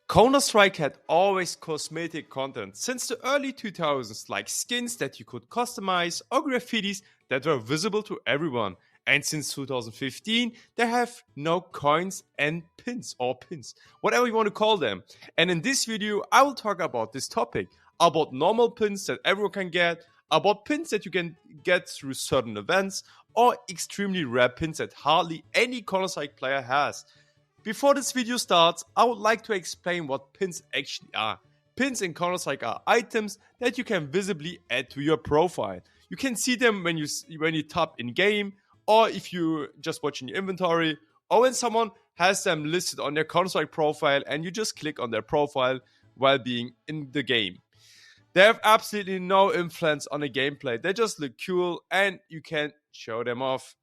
Counter-Strike had always cosmetic content since the early 2000s, like skins that you could customize or graffitis that were visible to everyone. And since 2015, they have no coins and pins, whatever you want to call them. And in this video, I will talk about this topic, about normal pins that everyone can get, about pins that you can get through certain events, or extremely rare pins that hardly any Counter-Strike player has. Before this video starts, I would like to explain what pins actually are. Pins in Counter-Strike are items that you can visibly add to your profile. You can see them when you tap in game, or if you just watch in your inventory, or when someone has them listed on their Counter-Strike profile and you just click on their profile while being in the game. They have absolutely no influence on the gameplay. They just look cool and you can show them off.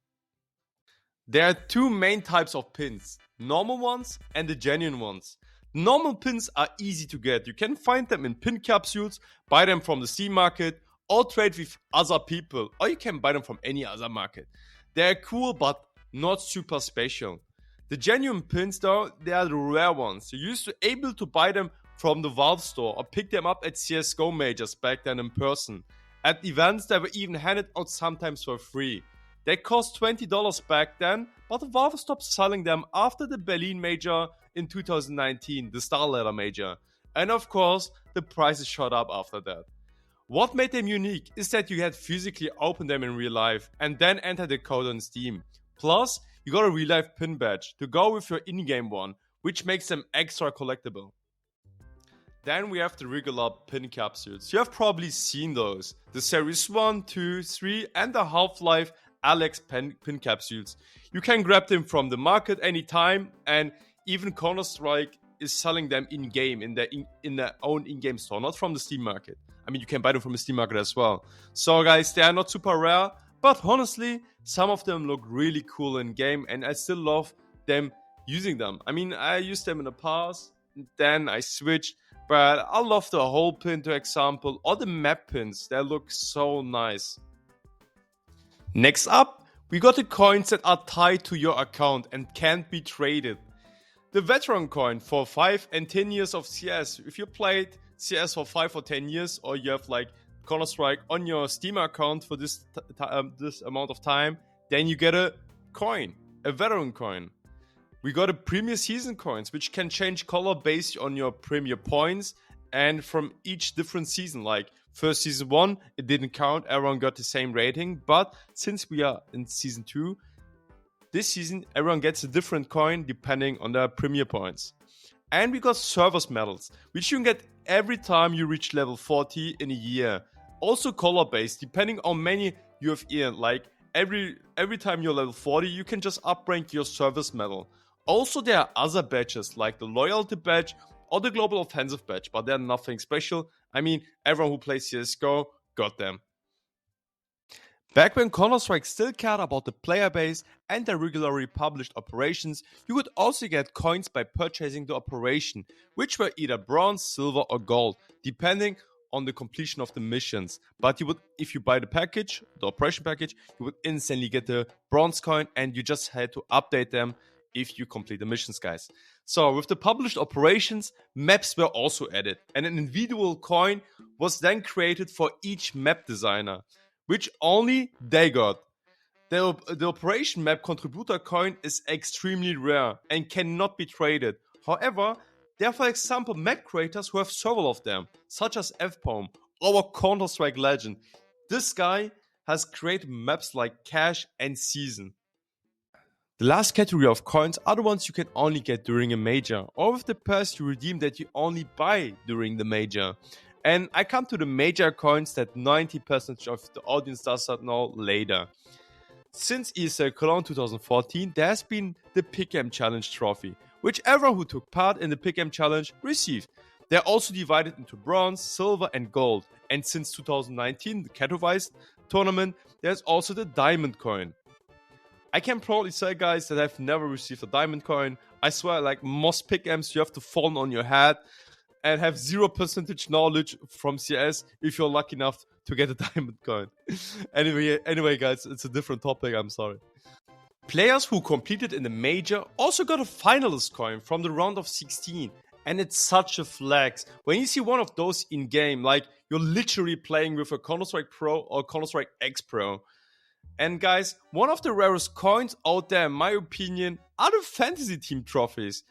There are two main types of pins, normal ones and the genuine ones. Normal pins are easy to get. You can find them in pin capsules, buy them from the Steam market, or trade with other people, or you can buy them from any other market. They are cool but not super special. The genuine pins though, they are the rare ones. You used to able to buy them from the Valve store or pick them up at CSGO majors back then in person. At events they were even handed out sometimes for free. They cost $20 back then, but Valve stopped selling them after the Berlin major in 2019, the Star Ladder major. And of course, the prices shot up after that. What made them unique is that you had physically open them in real life and then enter the code on Steam. Plus, you got a real life pin badge to go with your in-game one, which makes them extra collectible. Then we have the regular pin capsules. You have probably seen those. The Series 1, 2, 3 and the Half-Life Alex pin capsules. You can grab them from the market anytime, and even Counter-Strike is selling them in-game in their own in-game store, not from the Steam market. I mean, you can buy them from the Steam market as well. So guys, they are not super rare, but honestly, some of them look really cool in-game, and I still love them using them. I mean, I used them in the past, then I switched, but I love the whole pin, for example, or the map pins. They look so nice. Next up, we got the coins that are tied to your account and can't be traded. The veteran coin for 5 and 10 years of CS. If you played CS for 5 or 10 years, or you have like Counter-Strike on your Steam account for this amount of time, then you get a coin, a veteran coin. We got a premier season coins, which can change color based on your premier points and from each different season. Like first season 1, it didn't count, everyone got the same rating, but since we are in season 2, this season everyone gets a different coin depending on their premier points. And we got service medals, which you can get every time you reach level 40 in a year. Also color based, depending on many you have earned. Like every time you're level 40, you can just uprank your service medal. Also there are other badges like the loyalty badge or the global offensive badge, but they're nothing special. I mean, everyone who plays CSGO got them. Back when Counter-Strike still cared about the player base and their regularly published operations, you could also get coins by purchasing the operation, which were either bronze, silver or gold, depending on the completion of the missions. But you would, if you buy the package, the operation package, you would instantly get the bronze coin and you just had to update them if you complete the missions, guys. So with the published operations, maps were also added, and an individual coin was then created for each map designer, which only they got. The operation map contributor coin is extremely rare and cannot be traded. However, there are for example map creators who have several of them, such as FPOM, our Counter-Strike legend. This guy has created maps like Cache and Season. The last category of coins are the ones you can only get during a major, or with the pass you redeem that you only buy during the major. And I come to the major coins that 90% of the audience does not know later. Since ESL Cologne 2014, there has been the Pick'em Challenge trophy, which everyone who took part in the Pick'em Challenge received. They are also divided into bronze, silver and gold. And since 2019, the Katowice tournament, there's also the diamond coin. I can proudly say, guys, that I've never received a diamond coin. I swear, like most Pick'ems, you have to fall on your head and have 0% knowledge from CS if you're lucky enough to get a diamond coin. Anyway, guys, it's a different topic, I'm sorry. Players who competed in the major also got a finalist coin from the round of 16. And it's such a flex when you see one of those in game, like you're literally playing with a Counter-Strike Pro or Counter-Strike X Pro. And guys, one of the rarest coins out there, in my opinion, are the fantasy team trophies.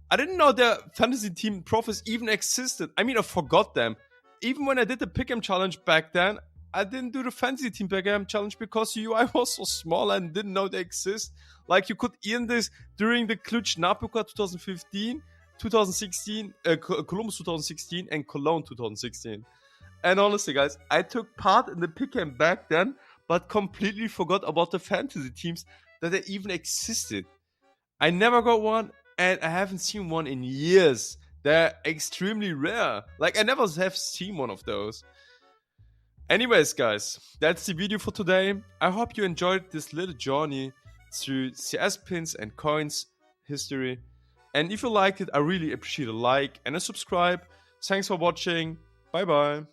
I didn't know the fantasy team trophies even existed. I mean, I forgot them. Even when I did the Pick'em challenge back then, I didn't do the fantasy team Pick'em challenge because the UI was so small and didn't know they exist. Like, you could earn this during the Cluj Napuka 2015, 2016, Columbus 2016, and Cologne 2016. And honestly, guys, I took part in the Pick'em back then, but completely forgot about the fantasy teams that they even existed. I never got one, and I haven't seen one in years. They're extremely rare. Like, I never have seen one of those. Anyways, guys, that's the video for today. I hope you enjoyed this little journey through CS pins and coins history. And if you liked it, I really appreciate a like and a subscribe. Thanks for watching. Bye bye.